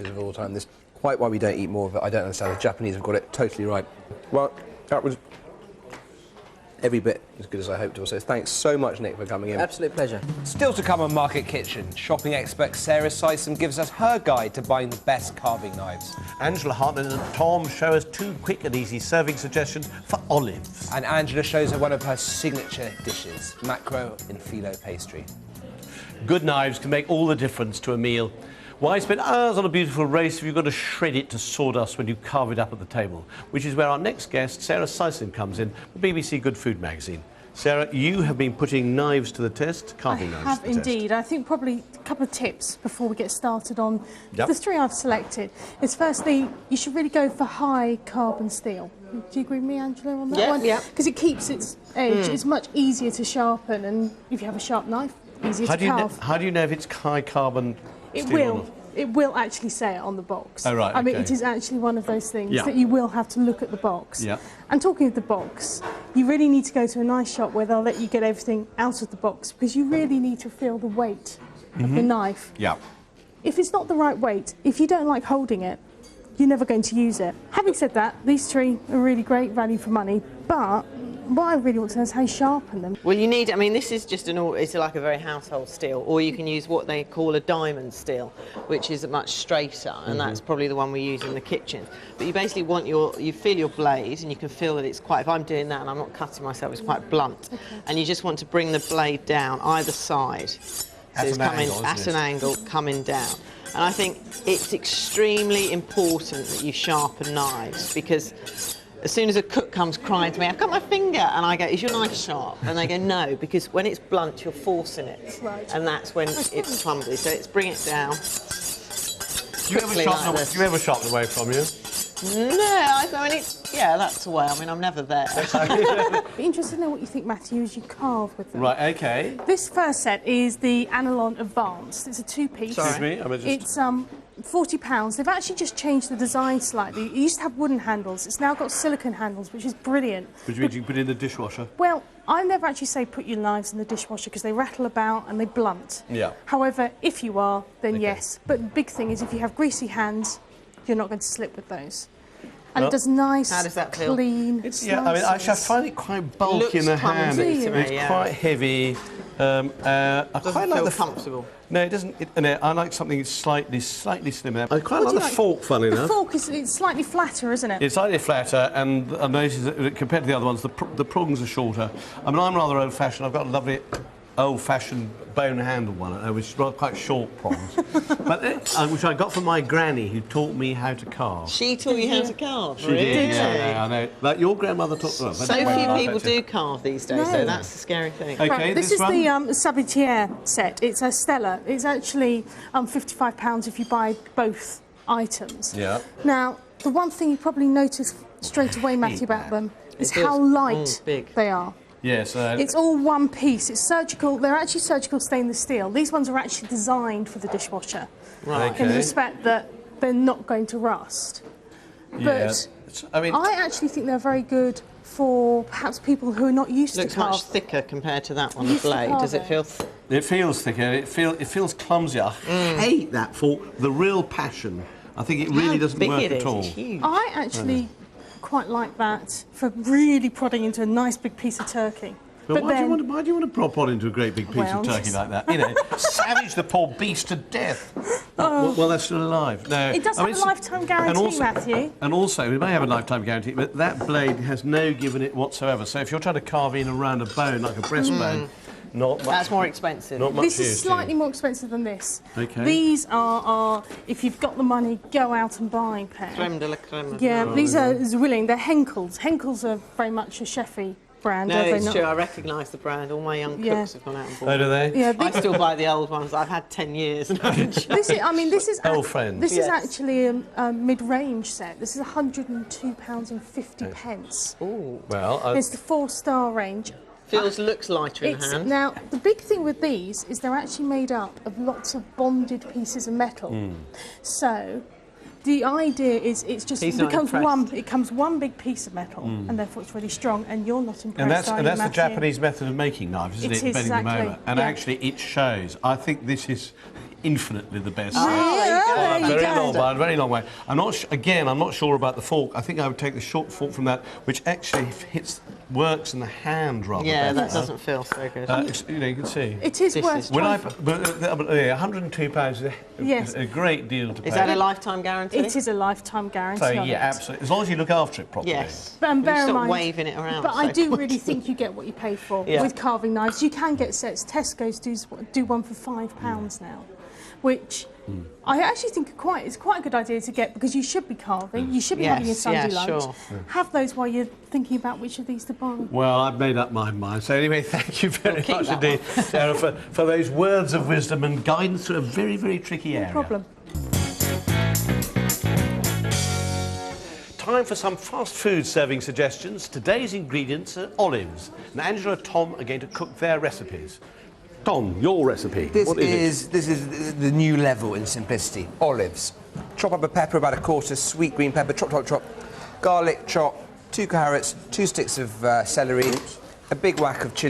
of all time. This is quite why we don't eat more of it. I don't understand. The Japanese have got it totally right. Well, that was every bit as good as I hoped it was. So thanks so much, Nick, for coming in. Absolute pleasure. Still to come on Market Kitchen, shopping expert Sarah Sysum gives us her guide to buying the best carving knives. Angela Hartnett and Tom show us 2 quick and easy serving suggestions for olives. And Angela shows her one of her signature dishes, macro in phyllo pastry. Good knives can make all the difference to a meal. Why spend hours on a beautiful race if you've got to shred it to sawdust when you carve it up at the table? Which is where our next guest, Sarah Sysum, comes in, the BBC Good Food magazine. Sarah, you have been putting knives to the test, carving knives to the test. I have indeed. I think probably a couple of tips before we get started on the 3 I've selected is firstly, you should really go for high carbon steel. Do you agree with me, Angela, on that one? Yeah. Because it keeps its edge. It's much easier to sharpen, and if you have a sharp knife, easier to carve. How do you know if it's high carbon It steel or will. not? It will actually say it on the box. Oh, right, I mean, okay. it is actually one of those things that you will have to look at the box. Yeah. And talking of the box, you really need to go to a nice shop where they'll let you get everything out of the box, because you really need to feel the weight of the knife. Yeah. If it's not the right weight, if you don't like holding it, you're never going to use it. Having said that, these 3 are really great value for money, but what I really want to know is how you sharpen them. Well, you need, I mean, this is just it's like a very household steel, or you can use what they call a diamond steel, which is much straighter, and that's probably the one we use in the kitchen. But you basically want you feel your blade, and you can feel that it's quite, if I'm doing that and I'm not cutting myself, it's quite blunt. And you just want to bring the blade down either side. So it's coming at an angle, coming down. And I think it's extremely important that you sharpen knives, because as soon as a cook comes crying to me, I've got my finger, and I go, is your knife sharp? And they go, no, because when it's blunt, you're forcing it. Right. And that's when it's clumsy. So it's bring it down. Do you ever sharpen away from you? No, I mean, that's the way. I mean, I'm never there. Be interested to know what you think, Matthew, as you carve with them. Right, OK. This first set is the Analon Advanced. It's a 2-piece. Excuse me, It's £40. They've actually just changed the design slightly. It used to have wooden handles. It's now got silicone handles, which is brilliant. Which means you can put it in the dishwasher? Well, I never actually say put your knives in the dishwasher because they rattle about and they blunt. Yeah. However, if you are, then yes. But the big thing is if you have greasy hands, you're not going to slip with those. And it does nice, how does that feel? clean I mean, actually, I find it quite bulky in the hand. It's quite heavy. I quite like the comfortable. No, it doesn't. I like something slightly slimmer. I quite like the fork, funny enough. The fork it's slightly flatter, isn't it? It's slightly flatter, and I notice that compared to the other ones, the prongs are shorter. I mean, I'm rather old-fashioned. I've got a lovely old-fashioned bone-handled one, which is quite short prongs, but which I got from my granny, who taught me how to carve. She taught you how to carve? She did, yeah, I know. Like your grandmother taught me. So few people do carve these days, so that's the scary thing. Okay, right, this is the Sabatier set. It's a Stella. It's actually £55 if you buy both items. Yeah. Now, the one thing you probably notice straight away, Matthew, about them is how light they are. Yes. It's all one piece. It's surgical. They're actually surgical stainless steel. These ones are actually designed for the dishwasher. Right. Okay. In the respect that they're not going to rust. But I actually think they're very good for perhaps people who are not used to carve. Looks much thicker compared to that one, the blade. Does it feel? It feels thicker. It feels clumsier. I hate that for the real passion. I think it really doesn't work at all. It's huge. I actually quite like that for really prodding into a nice big piece of turkey. But why do you want to prop on into a great big piece of turkey like that? You know, savage the poor beast to death. Well, they're still alive. No, it does have a lifetime guarantee, Matthew. And also, it may have a lifetime guarantee, but that blade has no give in it whatsoever. So if you're trying to carve in around a bone, like a breastbone, not much. That's more expensive. Not much. This is slightly more expensive than this. Okay. These are if you've got the money, go out and buy a pair. Creme de la creme. Yeah, these are Zwilling. They're Henkels. Henkels are very much a chefy brand. No, it's true. I recognise the brand. All my young cooks have gone out and bought. Oh, do they? Yeah, I still buy the old ones. I've had 10 years and I haven't changed. This is old friends. This is actually a mid-range set. This is £102.50. Ooh. Well, it's the 4-star range. Looks lighter in the hand. Now, the big thing with these is they're actually made up of lots of bonded pieces of metal. So the idea is it becomes one big piece of metal, and therefore it's really strong, and you're not impressed. And that's the Japanese method of making knives, isn't it? Exactly. And actually, it shows. I think this is infinitely the best. there you Very go. long, by a very long way. I'm not sure about the fork. I think I would take the short fork from that, which actually works in the hand rather Yeah, better. that doesn't feel so good. You know, you can see. It is This worth is- When I, trying. but, yeah, £102 Yes. is a great deal to pay. Is that a lifetime guarantee? It is a lifetime guarantee So, on yeah, it. absolutely. As long as you look after it properly. Yes. But You bear in stop mind, waving it around. but so I do quick. really think you get what you pay for Yeah. with carving knives. You can get sets. Tesco's do one for £5 now, which I actually think it's quite a good idea to get, because you should be carving. You should be having a Yes, Sunday yeah, lunch. sure. Have those while you're thinking about which of these to buy. Well, I've made up my mind. So anyway, thank you very keep much that indeed, Sarah, for those words of wisdom and guidance through a very, very tricky area. No problem. Time for some fast food serving suggestions. Today's ingredients are olives. And Angela and Tom are going to cook their recipes. Tom, your recipe. This What is the new level in simplicity. Olives. Chop up a pepper, about a quarter, sweet green pepper, chop, chop, chop. Garlic, chop, 2 carrots, 2 sticks of celery, a big whack of chili